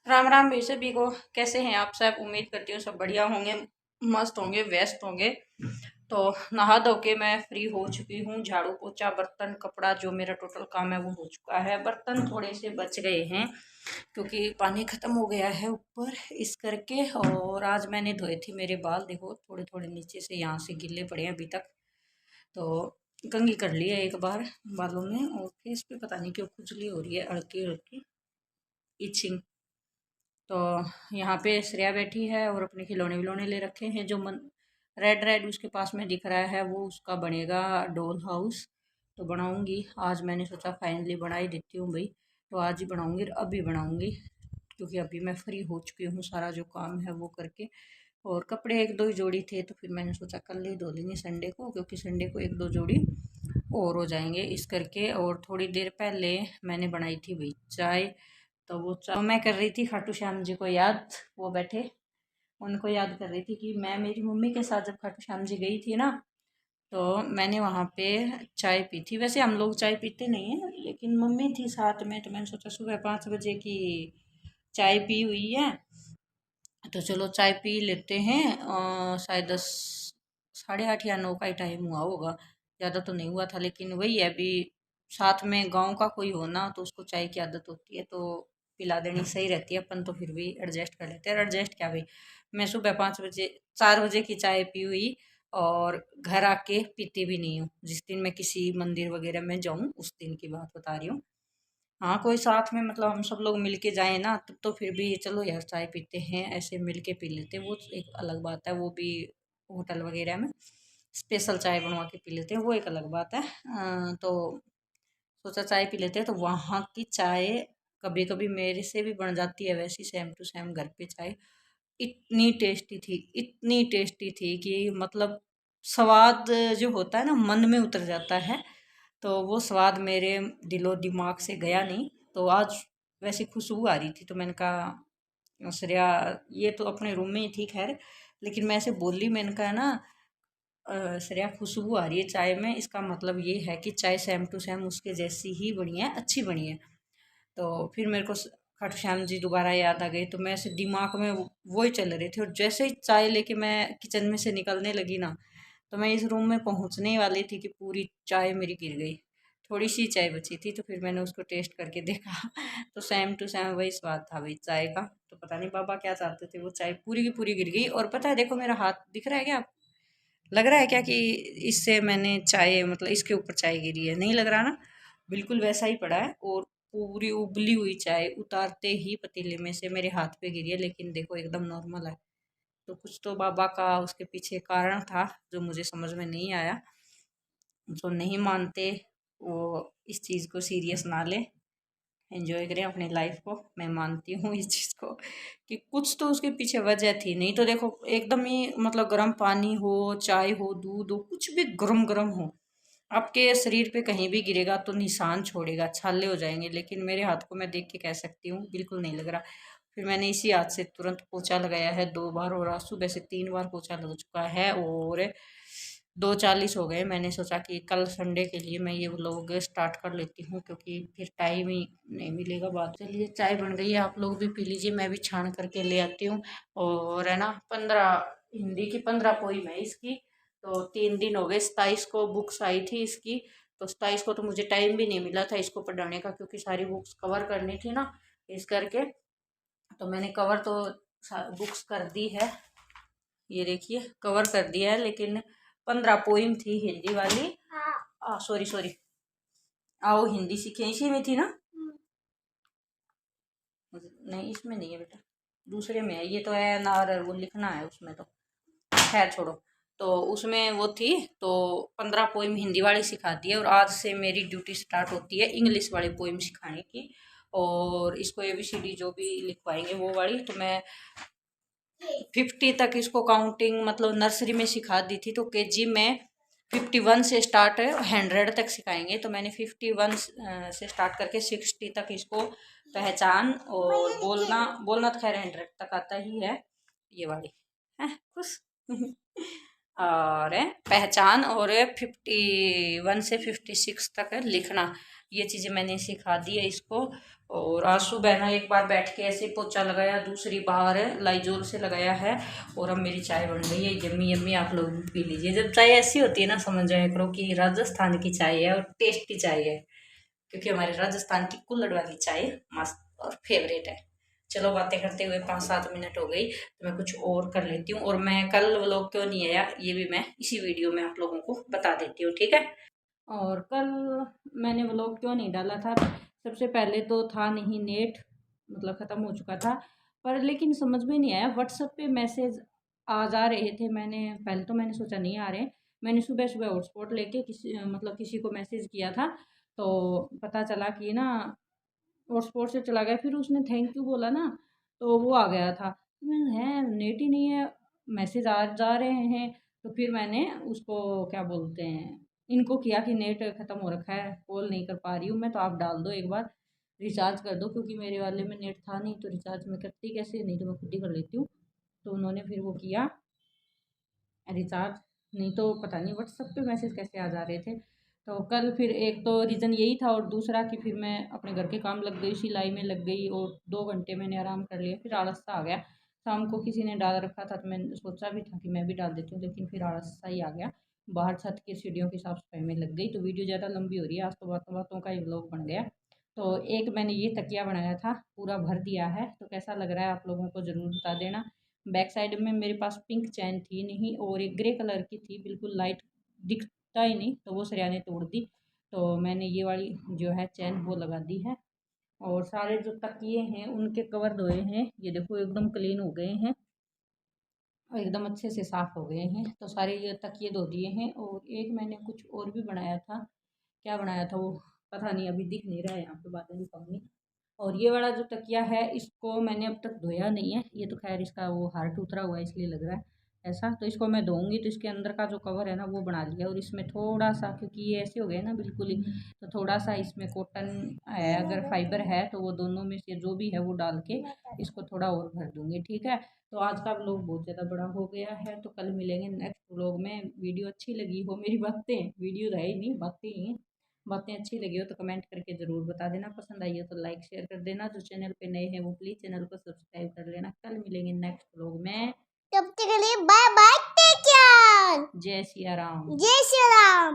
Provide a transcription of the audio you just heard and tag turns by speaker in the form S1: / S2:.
S1: राम राम भाई सभी को। कैसे हैं आप सब? उम्मीद करती हूँ सब बढ़िया होंगे, मस्त होंगे, व्यस्त होंगे। तो नहा धो के मैं फ्री हो चुकी हूँ। झाड़ू पोछा बर्तन कपड़ा जो मेरा टोटल काम है वो हो चुका है। बर्तन थोड़े से बच गए हैं क्योंकि पानी खत्म हो गया है ऊपर इस करके। और आज मैंने धोए थे मेरे बाल, देखो थोड़े थोड़े नीचे से यहाँ से गिल्ले पड़े हैं अभी तक। तो कंघी कर ली है एक बार बालों में, और फेस पे पता नहीं क्यों खुजली हो रही है, हल्की हल्की इचिंग। तो यहाँ पे श्रेया बैठी है और अपने खिलौने विलौने ले रखे हैं। जो मन रेड रेड उसके पास में दिख रहा है वो उसका बनेगा डॉल हाउस। तो बनाऊंगी आज, मैंने सोचा फाइनली बना ही देती हूँ भाई। तो आज ही बनाऊंगी और अभी बनाऊंगी क्योंकि अभी मैं फ्री हो चुकी हूँ सारा जो काम है वो करके। और कपड़े एक दो ही जोड़ी थे तो फिर मैंने सोचा कल ही धो लेंगे संडे को, क्योंकि संडे को एक दो जोड़ी और हो जाएंगे इस करके। और थोड़ी देर पहले मैंने बनाई थी भाई चाय। तो वो चाय मैं कर रही थी खाटू श्याम जी को याद। वो बैठे, उनको याद कर रही थी कि मैं मेरी मम्मी के साथ जब खाटू श्याम जी गई थी ना, तो मैंने वहाँ पे चाय पी थी। वैसे हम लोग चाय पीते नहीं हैं लेकिन मम्मी थी साथ में तो मैंने सोचा सुबह 5 बजे की चाय पी हुई है तो चलो चाय पी लेते हैं। शायद 10 8:30 या 9 का ही टाइम हुआ होगा, ज़्यादा तो नहीं हुआ था। लेकिन वही है, अभी साथ में गांव का कोई हो ना तो उसको चाय की आदत होती है तो पिला देनी सही रहती है। अपन तो फिर भी एडजस्ट कर लेते हैं। एडजस्ट क्या भाई, मैं सुबह 5 बजे 4 बजे की चाय पी हुई और घर आके पीती भी नहीं हूँ। जिस दिन मैं किसी मंदिर वगैरह में जाऊँ उस दिन की बात बता रही हूँ। हाँ कोई साथ में मतलब हम सब लोग मिल के जाए ना तब तो फिर भी चलो यार चाय पीते हैं, ऐसे मिल के पी लेते हैं, वो एक अलग बात है। वो भी होटल वगैरह में स्पेशल चाय बनवा के पी लेते हैं, वो एक अलग बात है। तो सोचा चाय पी लेते हैं। तो वहाँ की चाय कभी कभी मेरे से भी बन जाती है वैसी सेम टू सेम घर पे चाय। इतनी टेस्टी थी, इतनी टेस्टी थी कि मतलब स्वाद जो होता है ना मन में उतर जाता है। तो वो स्वाद मेरे दिलो दिमाग से गया नहीं। तो आज वैसी खुशबू आ रही थी तो मैंने कहा श्रेया, ये तो अपने रूम में ही थी खैर, लेकिन मैं ऐसे बोली, मैंने कहा ना श्रेया खुशबू आ रही है चाय में, इसका मतलब ये है कि चाय सेम टू सेम उसके जैसी ही बनी है, अच्छी बनी है। तो फिर मेरे को खाटू श्याम जी दोबारा याद आ गए तो मैं ऐसे दिमाग में वो ही चल रही थी। और जैसे ही चाय लेके मैं किचन में से निकलने लगी ना, तो मैं इस रूम में पहुंचने वाली थी कि पूरी चाय मेरी गिर गई। थोड़ी सी चाय बची थी तो फिर मैंने उसको टेस्ट करके देखा तो सेम टू सेम वही स्वाद था भाई चाय का। तो पता नहीं बाबा क्या चाहते थे, वो चाय पूरी की पूरी गिर गई। और पता है देखो मेरा हाथ दिख रहा है क्या, लग रहा है क्या कि इससे मैंने चाय मतलब इसके ऊपर चाय गिरी है? नहीं लग रहा ना, बिल्कुल वैसा ही पड़ा है। और पूरी उबली हुई चाय उतारते ही पतीले में से मेरे हाथ पे गिरी है, लेकिन देखो एकदम नॉर्मल है। तो कुछ तो बाबा का उसके पीछे कारण था जो मुझे समझ में नहीं आया। जो नहीं मानते वो इस चीज़ को सीरियस ना ले, एंजॉय करें अपनी लाइफ को। मैं मानती हूँ इस चीज़ को कि कुछ तो उसके पीछे वजह थी। नहीं तो देखो एकदम ही मतलब गर्म पानी हो, चाय हो, दूध हो, कुछ भी गरम गरम हो, आपके शरीर पे कहीं भी गिरेगा तो निशान छोड़ेगा, छाले हो जाएंगे। लेकिन मेरे हाथ को मैं देख के कह सकती हूँ बिल्कुल नहीं लग रहा। फिर मैंने इसी हाथ से तुरंत पोछा लगाया है 2 बार, और आज सुबह से 3 बार पोछा लग चुका है। और 2:40 हो गए। मैंने सोचा कि कल संडे के लिए मैं ये व्लॉग स्टार्ट कर लेती हूँ क्योंकि फिर टाइम ही नहीं मिलेगा बाद। चलिए चाय बन गई है, आप लोग भी पी लीजिए, मैं भी छान करके ले आती हूँ। और है ना 15 हिंदी की 15 पोइम है इसकी। तो 3 दिन हो गए, 27 को बुक्स आई थी इसकी। तो 27 को तो मुझे टाइम भी नहीं मिला था इसको पढ़ाने का क्योंकि सारी बुक्स कवर करनी थी ना इस करके। तो मैंने कवर तो बुक्स कर दी है, ये देखिए कवर कर दिया है। लेकिन 15 पोइम थी हिंदी वाली। सॉरी सॉरी, आओ हिंदी सीखे, इसी में थी ना? नहीं इसमें नहीं है बेटा, दूसरे में है। ये तो है नार वो लिखना है उसमें तो, खैर छोड़ो। तो उसमें वो थी। तो 15 पोइम हिंदी वाली सिखा दी है और आज से मेरी ड्यूटी स्टार्ट होती है इंग्लिश वाली पोइम सिखाने की। और इसको ABCD जो भी लिखवाएंगे वो वाली। तो मैं 50 तक इसको काउंटिंग मतलब नर्सरी में सिखा दी थी। तो KG में 51 से स्टार्ट है, 100 तक सिखाएंगे। तो मैंने 51 से स्टार्ट करके 60 तक इसको पहचान और बोलना, बोलना तो खैर 100 तक आता ही है, ये वाली है खुश और है पहचान। और 51 से 56 तक है लिखना। ये चीज़ें मैंने सिखा दी है इसको। और आज सुबह ना एक बार बैठ के ऐसे पोछा लगाया, दूसरी बार लाइजोल से लगाया है। और अब मेरी चाय बन गई है, यम्मी यम्मी। आप लोग भी पी लीजिए। जब चाय ऐसी होती है ना, समझ जाया करो कि राजस्थान की चाय है और टेस्टी चाय है, क्योंकि हमारे राजस्थान की कुल्हड़ वाली चाय मस्त और फेवरेट है। चलो बातें करते हुए 5-7 मिनट हो गई, तो मैं कुछ और कर लेती हूँ। और मैं कल व्लॉग क्यों नहीं आया, ये भी मैं इसी वीडियो में आप लोगों को बता देती हूँ, ठीक है। और कल मैंने व्लॉग क्यों नहीं डाला था, सबसे पहले तो था नहीं नेट, मतलब ख़त्म हो चुका था। पर लेकिन समझ में नहीं आया, व्हाट्सएप पे मैसेज आ जा रहे थे। मैंने पहले तो मैंने सोचा नहीं आ रहे। मैंने सुबह सुबह हॉटस्पॉट लेके किसी को मैसेज किया था, तो पता चला कि ना हॉटस्पॉट से चला गया। फिर उसने थैंक यू बोला ना, तो वो आ गया था। है नेट ही नहीं है, मैसेज आ जा रहे हैं। तो फिर मैंने उसको क्या बोलते हैं, इनको किया कि नेट ख़त्म हो रखा है, कॉल नहीं कर पा रही हूँ मैं, तो आप डाल दो एक बार, रिचार्ज कर दो। क्योंकि मेरे वाले में नेट था नहीं, तो रिचार्ज मैं करती कैसे, नहीं तो मैं खुद ही कर लेती हूँ। तो उन्होंने फिर वो किया रिचार्ज। नहीं तो पता नहीं व्हाट्सएप पे मैसेज कैसे आ जा रहे थे। तो कल फिर एक तो रीज़न यही था, और दूसरा कि फिर मैं अपने घर के काम लग गई, सिलाई में लग गई, और 2 घंटे मैंने आराम कर लिया। फिर आलस सा आ गया। शाम को किसी ने डाल रखा था, तो मैंने सोचा भी था कि मैं भी डाल देती हूँ, लेकिन फिर आलस सा ही आ गया। बाहर छत की सीढ़ियों की साफ सफाई में लग गई। तो वीडियो ज़्यादा लंबी हो रही है आज, तो बातों बातों का ही व्लॉग बन गया। तो एक मैंने ये तकिया बनाया था, पूरा भर दिया है। तो कैसा लग रहा है आप लोगों को ज़रूर बता देना। बैक साइड में मेरे पास पिंक चैन थी नहीं, और एक ग्रे कलर की थी, बिल्कुल लाइट दिखता ही नहीं, तो वो श्रेया ने तोड़ दी। तो मैंने ये वाली जो है चैन वो लगा दी है। और सारे जो तकिए हैं उनके कवर धोए हैं, ये देखो एकदम क्लीन हो गए हैं और एकदम अच्छे से साफ़ हो गए हैं। तो सारे ये तकिए धो दिए हैं। और एक मैंने कुछ और भी बनाया था, क्या बनाया था वो पता नहीं, अभी दिख नहीं रहा है यहाँ पे, बातें नहीं पाऊंगी। और ये वाला जो तकिया है, इसको मैंने अब तक धोया नहीं है। ये तो खैर इसका वो हार्ट उतरा हुआ है, इसलिए लग रहा है ऐसा। तो इसको मैं धोऊंगी, तो इसके अंदर का जो कवर है ना वो बना लिया। और इसमें थोड़ा सा, क्योंकि ये ऐसे हो गए ना बिल्कुल ही, तो थोड़ा सा इसमें कॉटन है, अगर फाइबर है तो वो दोनों में से जो भी है वो डाल के इसको थोड़ा और भर दूंगी, ठीक है। तो आज का व्लॉग बहुत ज़्यादा बड़ा हो गया है, तो कल मिलेंगे नेक्स्ट व्लॉग में। वीडियो अच्छी लगी हो, मेरी बातें, वीडियो है ही नहीं, बातें ही हैं, बातें अच्छी लगी हो तो कमेंट करके ज़रूर बता देना। पसंद आई हो तो लाइक शेयर कर देना। जो चैनल पे नए हैं वो प्लीज़ चैनल को सब्सक्राइब कर लेना। कल मिलेंगे नेक्स्ट व्लॉग में, तब तक के लिए बाय बाय, टेक केयर, जय सिया राम, जय सिया राम।